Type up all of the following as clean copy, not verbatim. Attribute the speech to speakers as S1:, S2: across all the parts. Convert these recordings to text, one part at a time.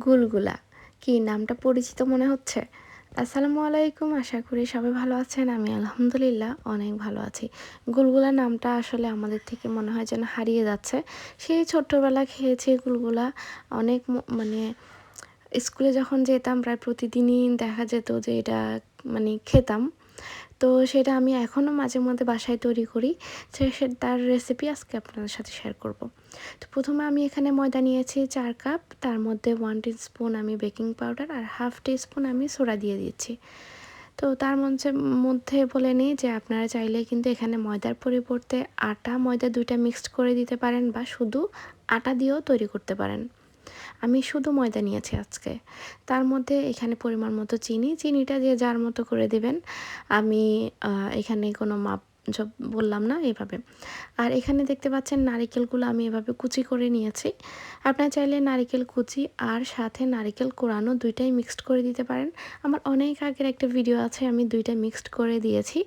S1: গুলগুলা কি নামটা পরিচিত মনে হচ্ছে? আসসালামু আলাইকুম, আশা করি সবাই ভালো আছেন। আমি আলহামদুলিল্লাহ অনেক ভালো আছি। গুলগুলা নামটা আসলে আমাদের থেকে মনে হয় যেন হারিয়ে যাচ্ছে। সেই ছোট্টবেলা খেয়েছি গুলগুলা। অনেক মানে স্কুলে যখন যেতাম প্রায় প্রতিদিনই দেখা যেত যে এটা মানে খেতাম। তো সেটা আমি এখনও মাঝে মধ্যে বাসায় তৈরি করি। তার রেসিপি আজকে আপনাদের সাথে শেয়ার করব। তো প্রথমে আমি এখানে ময়দা নিয়েছি 4 কাপ, তার মধ্যে 1 টিস্পুন আমি বেকিং পাউডার আর হাফ টিস্পুন আমি সোডা দিয়ে দিচ্ছি। তো তার মধ্যে বলে নিই যে আপনারা চাইলে কিন্তু এখানে ময়দার পরিবর্তে আটা ময়দা দুইটা মিক্সড করে দিতে পারেন বা শুধু আটা দিয়েও তৈরি করতে পারেন। আমি শুধু ময়দা নিয়েছি আজকে। তার মধ্যে এখানে পরিমাণ মতো চিনিটা যে যার মতো করে দিবেন। আমি এখানে কোনো মাপ ঝোপ বললাম না এভাবে। আর এখানে দেখতে পাচ্ছেন নারিকেলগুলো আমি এভাবে কুচি করে নিয়েছি। আপনারা চাইলে নারিকেল কুচি আর সাথে নারিকেল কোড়ানো দুইটাই মিক্সড করে দিতে পারেন। আমার অনেক আগের একটা ভিডিও আছে, আমি দুইটা মিক্সড করে দিয়েছি।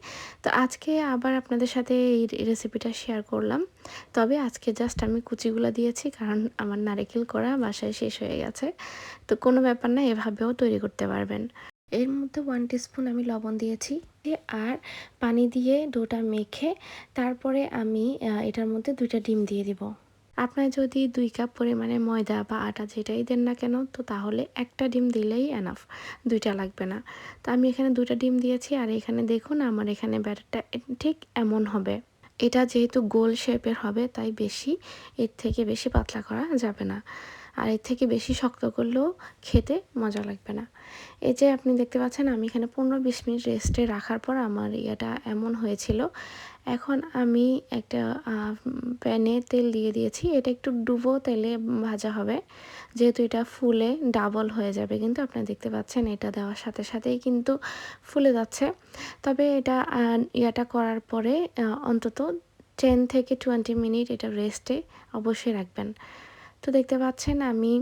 S1: তো আজকে আবার আপনাদের সাথে এই রেসিপিটা শেয়ার করলাম। তবে আজকে জাস্ট আমি কুচিগুলো দিয়েছি কারণ আমার নারিকেল কোড়া বাসায় শেষ হয়ে গেছে। তো কোনো ব্যাপার না, এভাবেও তৈরি করতে পারবেন। এর মধ্যে 1 টিস্পুন আমি লবণ দিয়েছি আর পানি দিয়ে ডোটা মেখে তারপরে আমি এটার মধ্যে 2টা ডিম দিয়ে দিব। আপনার যদি 2 কাপ পরিমাণে ময়দা বা আটা যেটাই দেন না কেন, তো তাহলে একটা ডিম দিলেই এনাফ, 2টা লাগবে না। তো আমি এখানে 2টা ডিম দিয়েছি আর এখানে দেখুন আমার এখানে ব্যাটারটা ঠিক এমন হবে। এটা যেহেতু গোল শেপের হবে তাই এর থেকে বেশি পাতলা করা যাবে না। আর এর থেকে বেশি শক্ত করলেও খেতে মজা লাগবে না। এই যে আপনি দেখতে পাচ্ছেন আমি এখানে 15-20 মিনিট রেস্টে রাখার পর আমার এটা এমন হয়েছিল। এখন আমি একটা প্যানে তেল দিয়ে দিয়েছি। এটা একটু ডুবো তেলে ভাজা হবে, যেহেতু এটা ফুলে ডাবল হয়ে যাবে। কিন্তু আপনারা দেখতে পাচ্ছেন এটা দেওয়ার সাথে সাথেই কিন্তু ফুলে যাচ্ছে। তবে এটা ইয়াটা করার পরে অন্তত 10 থেকে 20 মিনিট এটা রেস্টে অবশ্যই রাখবেন। তো দেখতে পাচ্ছেন আমি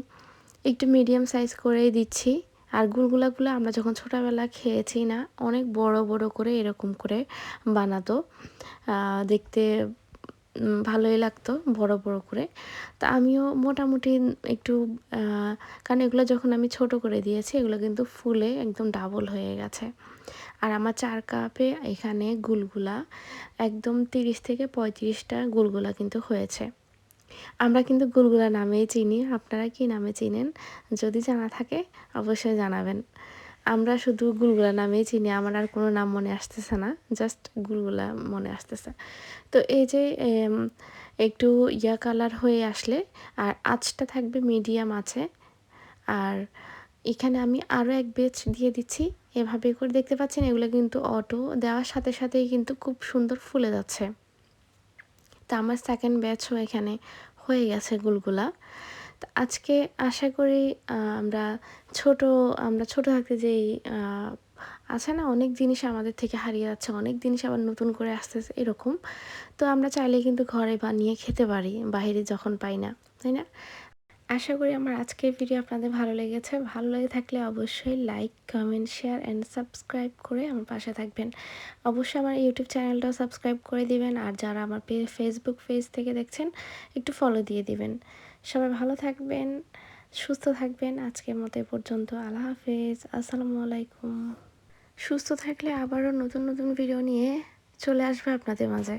S1: একটু মিডিয়াম সাইজ করেই দিচ্ছি। আর গুলগুলাগুলো আমরা যখন ছোটোবেলা খেয়েছি না, অনেক বড় বড় করে এরকম করে বানাতো। দেখতে ভালোই লাগতো বড় বড় করে। তো আমিও মোটামুটি একটু কারণ এগুলো যখন আমি ছোট করে দিয়েছি এগুলো কিন্তু ফুলে একদম ডাবল হয়ে গেছে। আর আমার 4 কাপে এখানে গুলগুলা একদম 30 থেকে 35টা গুলগুলা কিন্তু হয়েছে। আমরা কিন্তু গুলগুলা নামেই চিনি। আপনারা কি নামে চিনেন? যদি জানা থাকে অবশ্যই জানাবেন। আমরা শুধু গুলগুলা নামেই চিনি। আমার আর কোনো নাম মনে আসতেছে না। জাস্ট গুলগুলা মনে আসতেছে। তো এই যে একটু কালার হয়ে আসলে আর আঁচটা থাকবে মিডিয়াম আছে। আর এখানে আমি আরও এক ব্যাচ দিয়ে দিচ্ছি। এভাবে করে দেখতে পাচ্ছেন এগুলো কিন্তু অটো দেওয়ার সাথে সাথেই কিন্তু খুব সুন্দর ফুলে যাচ্ছে। তো আমার সেকেন্ড ব্যাচও এখানে হয়ে গেছে গুলগুলা। তো আজকে আশা করি আমরা আমরা ছোট থাকতে যেই আছে না অনেক জিনিস আমাদের থেকে হারিয়ে যাচ্ছে, অনেক জিনিস আবার নতুন করে আসতেছে এরকম। তো আমরা চাইলে কিন্তু ঘরে বানিয়ে খেতে পারি, বাইরে যখন পাই না, তাই না? আশা করি আমার আজকের ভিডিও আপনাদের ভালো লেগেছে। ভালো লেগে থাকলে অবশ্যই like, comment, share and subscribe করে আমার পাশে থাকবেন। অবশ্যই আমার ইউটিউব চ্যানেলটাও সাবস্ক্রাইব করে দিবেন। আর যারা আমার ফেসবুক পেজ থেকে দেখছেন একটু ফলো দিয়ে দিবেন। সবাই ভালো থাকবেন, সুস্থ থাকবেন। আজকের মতো এ পর্যন্ত। আল্লাহ হাফেজ। আসসালামু আলাইকুম। সুস্থ থাকলে আবারও নতুন নতুন ভিডিও নিয়ে চলে আসবে আপনাদের মাঝে।